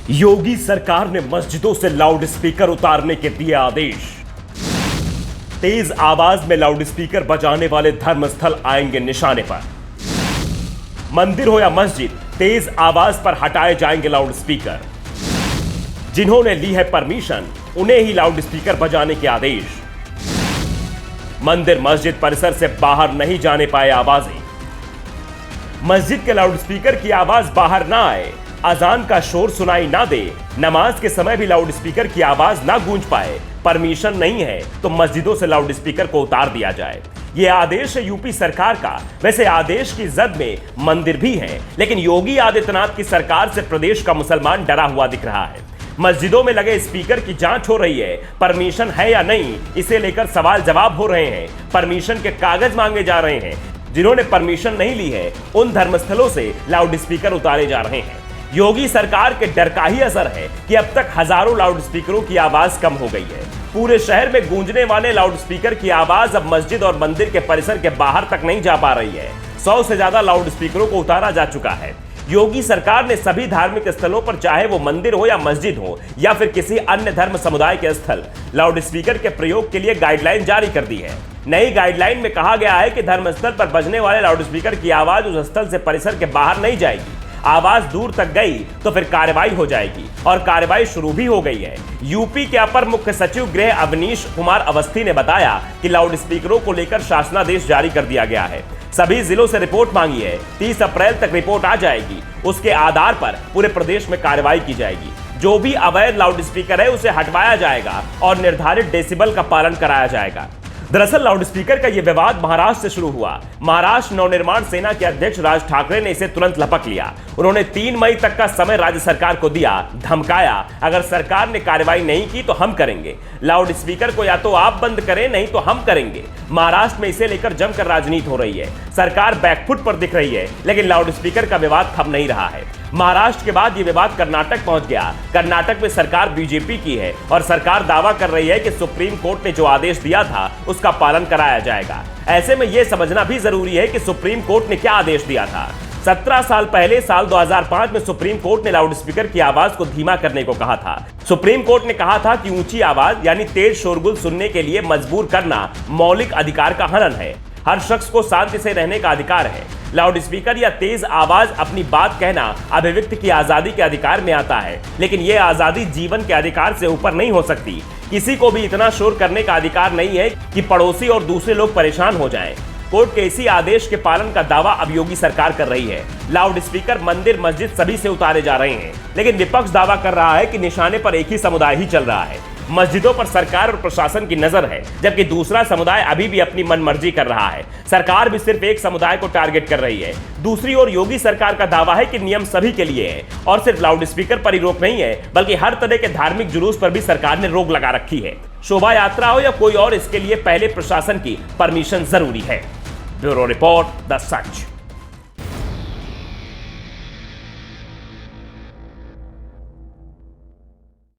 योगी सरकार ने मस्जिदों से लाउड स्पीकर उतारने के दिए आदेश। तेज आवाज में लाउड स्पीकर बजाने वाले धर्मस्थल आएंगे निशाने पर। मंदिर हो या मस्जिद, तेज आवाज पर हटाए जाएंगे लाउड स्पीकर। जिन्होंने ली है परमिशन, उन्हें ही लाउड स्पीकर बजाने के आदेश। मंदिर मस्जिद परिसर से बाहर नहीं जाने पाए आवाजें। मस्जिद के लाउड स्पीकर की आवाज बाहर ना आए, अजान का शोर सुनाई ना दे, नमाज के समय भी लाउड स्पीकर की आवाज ना गूंज पाए, परमिशन नहीं है तो मस्जिदों से लाउड स्पीकर को उतार दिया जाए। यह आदेश है यूपी सरकार का। वैसे आदेश की जद में मंदिर भी हैं, लेकिन योगी आदित्यनाथ की सरकार से प्रदेश का मुसलमान डरा हुआ दिख रहा है। मस्जिदों में लगे स्पीकर की जांच हो रही है, परमिशन है या नहीं, इसे लेकर सवाल जवाब हो रहे हैं। परमिशन के कागज मांगे जा रहे हैं। जिन्होंने परमिशन नहीं ली है, उन धर्मस्थलों से लाउड स्पीकर उतारे जा रहे हैं। योगी सरकार के डर का ही असर है कि अब तक हजारों लाउड स्पीकरों की आवाज कम हो गई है। पूरे शहर में गूंजने वाले लाउड स्पीकर की आवाज अब मस्जिद और मंदिर के परिसर के बाहर तक नहीं जा पा रही है। 100 से ज्यादा लाउड स्पीकरों को उतारा जा चुका है। योगी सरकार ने सभी धार्मिक स्थलों पर, चाहे वो मंदिर हो या मस्जिद हो या फिर किसी अन्य धर्म समुदाय के स्थल, लाउड स्पीकर के प्रयोग के लिए गाइडलाइन जारी कर दी है। नई गाइडलाइन में कहा गया है कि धर्मस्थल पर बजने वाले लाउड स्पीकर की आवाज उस स्थल से परिसर के बाहर नहीं जाएगी। आवाज दूर तक गई तो फिर कार्रवाई हो जाएगी, और कार्रवाई शुरू भी हो गई है। यूपी के अपर मुख्य सचिव गृह अवनीश कुमार अवस्थी ने बताया कि लाउड स्पीकरों को लेकर शासनादेश जारी कर दिया गया है। सभी जिलों से रिपोर्ट मांगी है। 30 अप्रैल तक रिपोर्ट आ जाएगी। उसके आधार पर पूरे प्रदेश में कार्रवाई की जाएगी। जो भी अवैध लाउड स्पीकर है उसे हटवाया जाएगा और निर्धारित डेसिबल का पालन कराया जाएगा। दरअसल लाउड स्पीकर का यह विवाद महाराष्ट्र से शुरू हुआ। महाराष्ट्र नवनिर्माण सेना के अध्यक्ष राज ठाकरे ने इसे तुरंत लपक लिया। उन्होंने 3 मई तक का समय राज्य सरकार को दिया, धमकाया, अगर सरकार ने कार्रवाई नहीं की तो हम करेंगे। लाउड स्पीकर को या तो आप बंद करें, नहीं तो हम करेंगे। महाराष्ट्र में इसे लेकर जमकर राजनीति हो रही है। सरकार बैकफुट पर दिख रही है, लेकिन लाउड स्पीकर का विवाद थम नहीं रहा है। महाराष्ट्र के बाद यह विवाद कर्नाटक पहुंच गया। कर्नाटक में सरकार बीजेपी की है और सरकार दावा कर रही है कि सुप्रीम कोर्ट ने जो आदेश दिया था उसका पालन कराया जाएगा। ऐसे में यह समझना भी जरूरी है कि सुप्रीम कोर्ट ने क्या आदेश दिया था। 17 साल पहले साल 2005 में सुप्रीम कोर्ट ने लाउड स्पीकर की आवाज को धीमा करने को कहा था। सुप्रीम कोर्ट ने कहा था कि ऊंची आवाज यानी तेज शोरगुल सुनने के लिए मजबूर करना मौलिक अधिकार का हनन है। हर शख्स को शांति से रहने का अधिकार है। लाउड स्पीकर या तेज आवाज अपनी बात कहना अभिव्यक्ति की आजादी के अधिकार में आता है, लेकिन यह आजादी जीवन के अधिकार से ऊपर नहीं हो सकती। किसी को भी इतना शोर करने का अधिकार नहीं है कि पड़ोसी और दूसरे लोग परेशान हो जाएं। कोर्ट के इसी आदेश के पालन का दावा अब योगी सरकार कर रही है। लाउड स्पीकर मंदिर मस्जिद सभी से उतारे जा रहे हैं, लेकिन विपक्ष दावा कर रहा है कि निशाने पर एक ही समुदाय ही चल रहा है। मस्जिदों पर सरकार और प्रशासन की नजर है, जबकि दूसरा समुदाय अभी भी अपनी मनमर्जी कर रहा है। सरकार भी सिर्फ एक समुदाय को टारगेट कर रही है। दूसरी ओर योगी सरकार का दावा है कि नियम सभी के लिए है, और सिर्फ लाउड स्पीकर पर ही रोक नहीं है, बल्कि हर तरह के धार्मिक जुलूस पर भी सरकार ने रोक लगा रखी है। शोभा यात्रा हो या कोई और, इसके लिए पहले प्रशासन की परमिशन जरूरी है। Bureau report, the such.